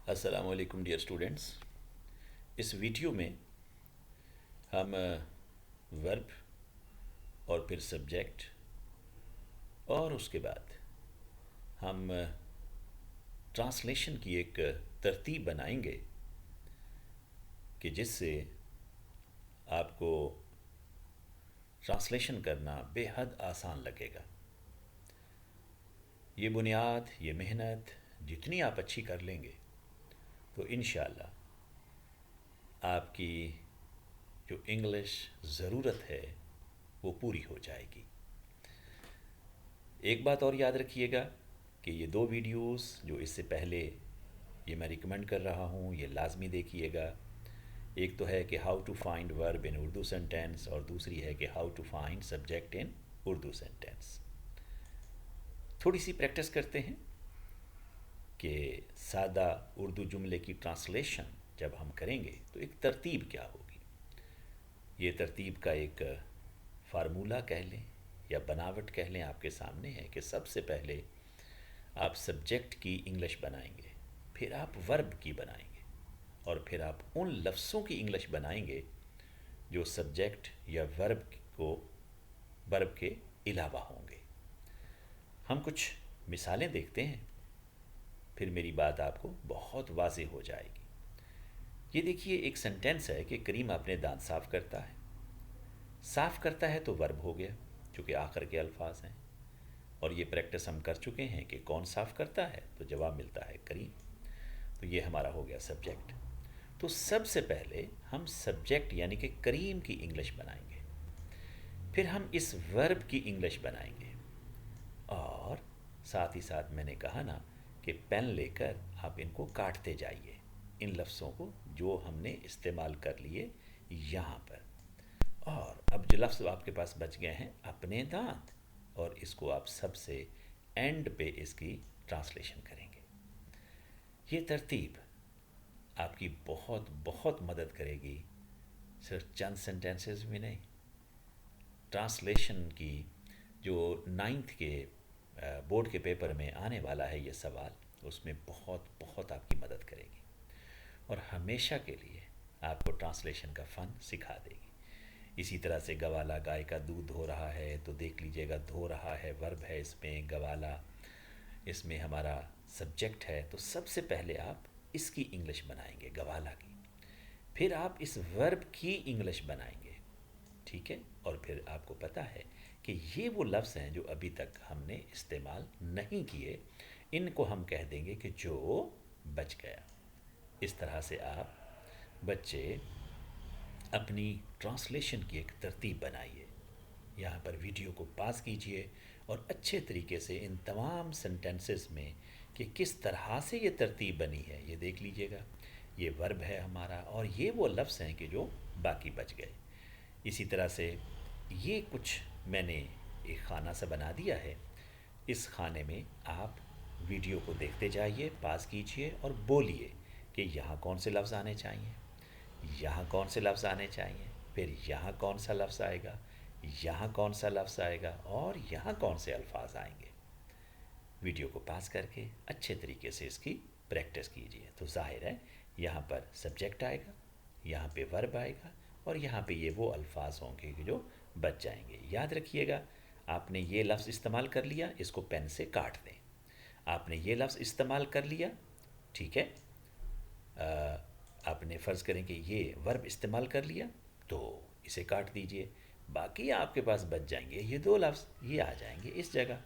السلام علیکم dear students. اس video میں ہم ورب اور پھر سبجیکٹ اور اس کے بعد ہم ٹرانسلیشن کی ایک ترتیب بنائیں گے کہ جس سے آپ کو ٹرانسلیشن کرنا بے حد آسان لگے گا. یہ بنیاد، یہ محنت جتنی آپ اچھی کر لیں گے تو انشاءاللہ آپ کی جو انگلش ضرورت ہے وہ پوری ہو جائے گی. ایک بات اور یاد رکھیے گا کہ یہ دو ویڈیوز جو اس سے پہلے یہ میں ریکمینڈ کر رہا ہوں یہ لازمی دیکھیے گا. ایک تو ہے کہ ہاؤ ٹو فائنڈ ورب ان اردو سینٹینس اور دوسری ہے کہ how to find subject in Urdu sentence. تھوڑی سی پریکٹس کرتے ہیں کہ سادہ اردو جملے کی ٹرانسلیشن جب ہم کریں گے تو ایک ترتیب کیا ہوگی. یہ ترتیب کا ایک فارمولہ کہہ لیں یا بناوٹ کہہ لیں آپ کے سامنے ہے کہ سب سے پہلے آپ سبجیکٹ کی انگلش بنائیں گے، پھر آپ ورب کی بنائیں گے اور پھر آپ ان لفظوں کی انگلش بنائیں گے جو سبجیکٹ یا ورب کے علاوہ ہوں گے. ہم کچھ مثالیں دیکھتے ہیں پھر میری بات آپ کو بہت واضح ہو جائے گی. یہ دیکھیے ایک سینٹینس ہے کہ کریم اپنے دانت صاف کرتا ہے. صاف کرتا ہے تو ورب ہو گیا چونکہ آخر کے الفاظ ہیں، اور یہ پریکٹس ہم کر چکے ہیں کہ کون صاف کرتا ہے تو جواب ملتا ہے کریم. تو یہ ہمارا ہو گیا سبجیکٹ. تو سب سے پہلے ہم سبجیکٹ یعنی کہ کریم کی انگلش بنائیں گے، پھر ہم اس ورب کی انگلش بنائیں گے، اور ساتھ ہی ساتھ میں نے کہا نا کہ پین لے کر آپ ان کو کاٹتے جائیے، ان لفظوں کو جو ہم نے استعمال کر لیے یہاں پر. اور اب جو لفظ آپ کے پاس بچ گئے ہیں اپنے دانت، اور اس کو آپ سب سے اینڈ پہ اس کی ٹرانسلیشن کریں گے. یہ ترتیب آپ کی بہت بہت مدد کرے گی، صرف چند سینٹینسز میں نہیں. ٹرانسلیشن کی جو 9th کے بورڈ کے پیپر میں آنے والا ہے یہ سوال، اس میں بہت بہت آپ کی مدد کرے گی اور ہمیشہ کے لیے آپ کو ٹرانسلیشن کا فن سکھا دے گی. اسی طرح سے گوالا گائے کا دودھ دھو رہا ہے تو دیکھ لیجئے گا دھو رہا ہے ورب ہے اس میں، گوالا اس میں ہمارا سبجیکٹ ہے. تو سب سے پہلے آپ اس کی انگلش بنائیں گے گوالا کی، پھر آپ اس ورب کی انگلش بنائیں گے، ٹھیک ہے. اور پھر آپ کو پتہ ہے کہ یہ وہ لفظ ہیں جو ابھی تک ہم نے استعمال نہیں کیے، ان کو ہم کہہ دیں گے کہ جو بچ گیا. اس طرح سے آپ بچے اپنی ٹرانسلیشن کی ایک ترتیب بنائیے. یہاں پر ویڈیو کو پاس کیجئے اور اچھے طریقے سے ان تمام سینٹینسز میں کہ کس طرح سے یہ ترتیب بنی ہے یہ دیکھ لیجئے گا. یہ ورب ہے ہمارا اور یہ وہ لفظ ہیں کہ جو باقی بچ گئے. اسی طرح سے یہ کچھ میں نے ایک خانہ سا بنا دیا ہے، اس خانے میں آپ ویڈیو کو دیکھتے جائیے، پاس کیجئے اور بولیے کہ یہاں کون سے لفظ آنے چاہیے، یہاں کون سے لفظ آنے چاہیے، پھر یہاں کون سا لفظ آئے گا، یہاں کون سا لفظ آئے گا اور یہاں کون سے الفاظ آئیں گے. ویڈیو کو پاس کر کے اچھے طریقے سے اس کی پریکٹس کیجئے. تو ظاہر ہے یہاں پر سبجیکٹ آئے گا، یہاں پہ ورب آئے گا اور یہاں پہ یہ وہ الفاظ ہوں گے جو بچ جائیں گے. یاد رکھیے گا آپ نے یہ لفظ استعمال کر لیا، اس کو پین سے کاٹ دیں. آپ نے یہ لفظ استعمال کر لیا، ٹھیک ہے، آپ نے فرض کریں کہ یہ ورب استعمال کر لیا تو اسے کاٹ دیجئے. باقی آپ کے پاس بچ جائیں گے یہ دو لفظ، یہ آ جائیں گے اس جگہ.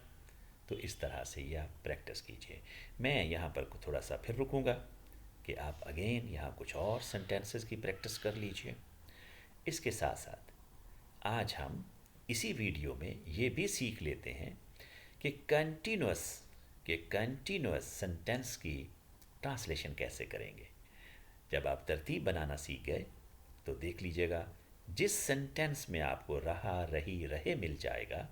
تو اس طرح سے یہ آپ پریکٹس کیجئے. میں یہاں پر تھوڑا سا پھر رکوں گا کہ آپ اگین یہاں کچھ اور سینٹینسز کی پریکٹس کر لیجئے. اس کے ساتھ ساتھ آج ہم اسی ویڈیو میں یہ بھی سیکھ لیتے ہیں کہ کنٹینوس سینٹینس کی ٹرانسلیشن کیسے کریں گے. جب آپ ترتیب بنانا سیکھ گئے تو دیکھ لیجئے گا جس سینٹینس میں آپ کو رہا رہی رہے مل جائے گا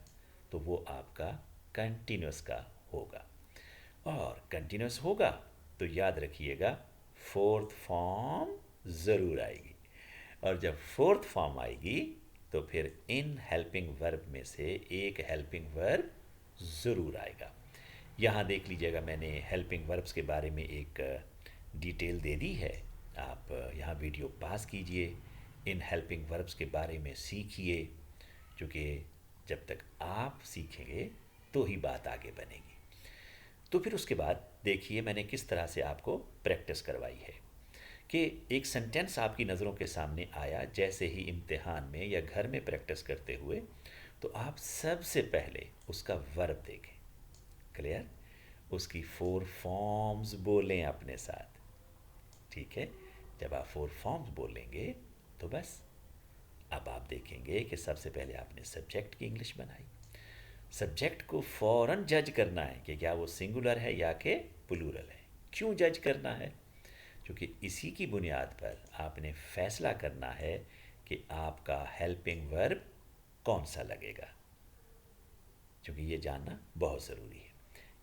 تو وہ آپ کا کنٹینوس کا ہوگا. اور کنٹینوس ہوگا تو یاد رکھیے گا فورتھ فارم ضرور آئے گی، اور جب فورتھ فارم آئے گی تو پھر ان ہیلپنگ ورب میں سے ایک ہیلپنگ ورب ضرور آئے گا. یہاں دیکھ لیجئے گا میں نے ہیلپنگ وربس کے بارے میں ایک ڈیٹیل دے دی ہے. آپ یہاں ویڈیو پاس کیجئے، ان ہیلپنگ وربس کے بارے میں سیکھیے، چونکہ جب تک آپ سیکھیں گے تو ہی بات آگے بنے گی. تو پھر اس کے بعد دیکھیے میں نے کس طرح سے آپ کو پریکٹس کروائی ہے کہ ایک سنٹینس آپ کی نظروں کے سامنے آیا جیسے ہی امتحان میں یا گھر میں پریکٹس کرتے ہوئے، تو آپ سب سے پہلے اس کا ورب دیکھیں. کلیئر؟ اس کی 4 فارمز بولیں اپنے ساتھ. ٹھیک ہے؟ جب آپ 4 فارمز بولیں گے تو بس اب آپ دیکھیں گے کہ سب سے پہلے آپ نے سبجیکٹ کی انگلش بنائی. سبجیکٹ کو فوراً جج کرنا ہے کہ کیا وہ سنگولر ہے یا کہ پلورل ہے. کیوں جج کرنا ہے؟ کیونکہ اسی کی بنیاد پر آپ نے فیصلہ کرنا ہے کہ آپ کا ہیلپنگ ورب کون سا لگے گا، کیونکہ یہ جاننا بہت ضروری ہے.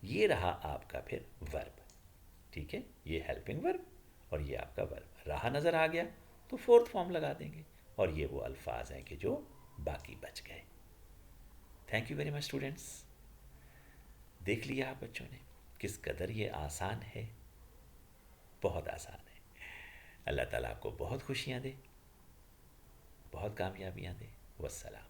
یہ رہا آپ کا پھر ورب. ٹھیک ہے؟ یہ ہیلپنگ ورب اور یہ آپ کا ورب رہا. نظر آ گیا تو 4تھ فارم لگا دیں گے، اور یہ وہ الفاظ ہیں کہ جو باقی بچ گئے. Thank you very much students. دیکھ لیا آپ بچوں نے کس قدر یہ آسان ہے. بہت آسان ہے. اللہ تعالیٰ آپ کو بہت خوشیاں دے، بہت کامیابیاں دے. والسلام.